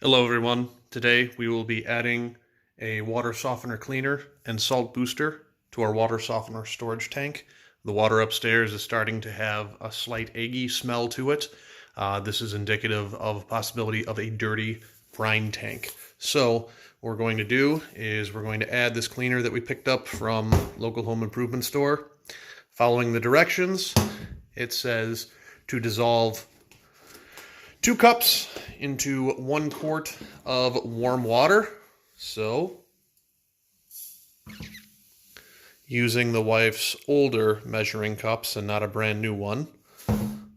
Hello everyone. Today we will be adding a water softener cleaner and salt booster to our water softener storage tank. The water upstairs is starting to have a slight eggy smell to it. This is indicative of possibility of a dirty brine tank. So what we're going to do is we're going to add this cleaner that we picked up from local home improvement store. Following the directions, it says to dissolve 2 cups into 1 quart of warm water. So, using the wife's older measuring cups and not a brand new one, I'm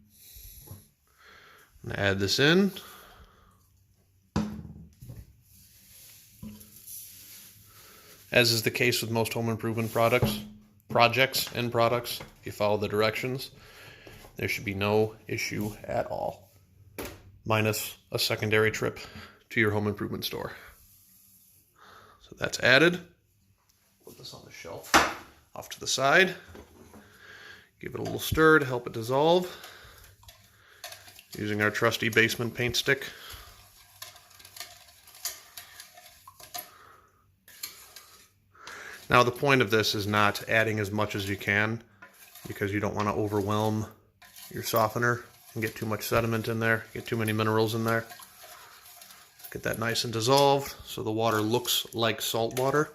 gonna add this in. As is the case with most home improvement projects, if you follow the directions, there should be no issue at all, minus a secondary trip to your home improvement store. So that's added. Put this on the shelf off to the side. Give it a little stir to help it dissolve, using our trusty basement paint stick. Now the point of this is not adding as much as you can, because you don't want to overwhelm your softener and get too much sediment in there, get too many minerals in there. Get that nice and dissolved so the water looks like salt water.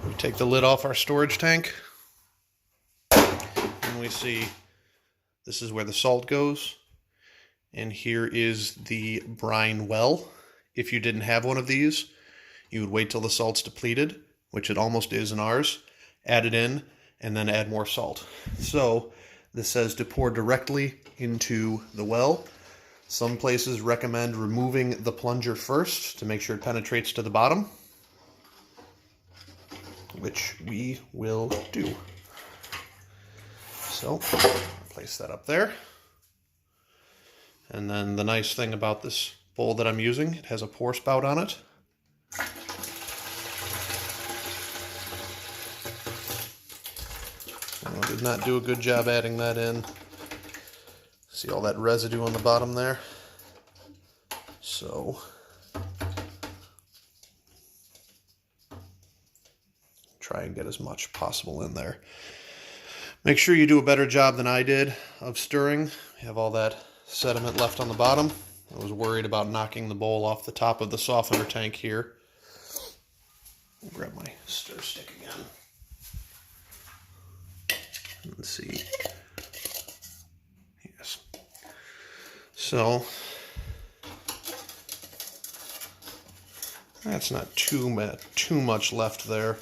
We take the lid off our storage tank and we see this is where the salt goes, and here is the brine well. If you didn't have one of these, you would wait till the salt's depleted, which it almost is in ours, add it in, and then add more salt. So this says to pour directly into the well. Some places recommend removing the plunger first to make sure it penetrates to the bottom, which we will do. So place that up there. And then the nice thing about this bowl that I'm using, it has a pour spout on it. I did not do a good job adding that in. See all that residue on the bottom there? So, try and get as much possible in there. Make sure you do a better job than I did of stirring. You have all that sediment left on the bottom. I was worried about knocking the bowl off the top of the softener tank here. I'll grab my stir stick again. Let's see. Yes. So that's not too much left there.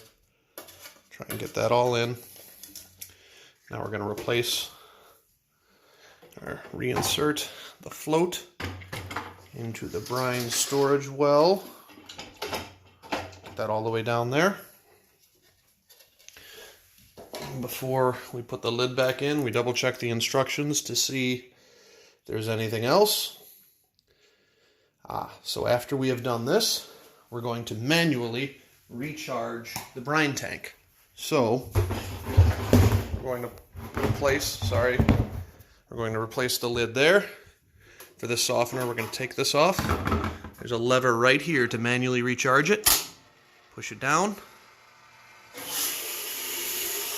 Try and get that all in. Now we're going to replace or reinsert the float into the brine storage well. Get that all the way down there. Before we put the lid back in, we double check the instructions to see if there's anything else. So after we have done this, we're going to manually recharge the brine tank. So we're going to replace the lid there. For this softener, we're going to take this off. There's a lever right here to manually recharge it. Push it down.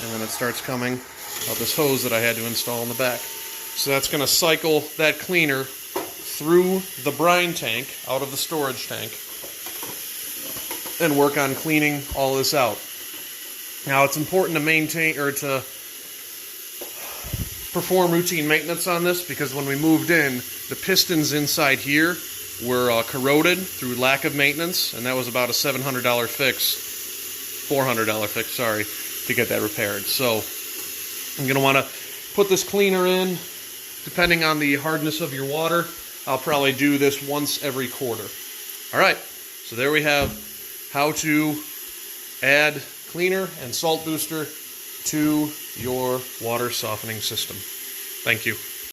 And then it starts coming out this hose that I had to install in the back. So that's going to cycle that cleaner through the brine tank, out of the storage tank, and work on cleaning all this out. Now it's important to maintain, or to perform routine maintenance on this, because when we moved in, the pistons inside here were corroded through lack of maintenance, and that was about a $400 fix, sorry, to get that repaired. So I'm going to want to put this cleaner in. Depending on the hardness of your water, I'll probably do this once every quarter. All right, so there we have how to add cleaner and salt booster to your water softening system. Thank you.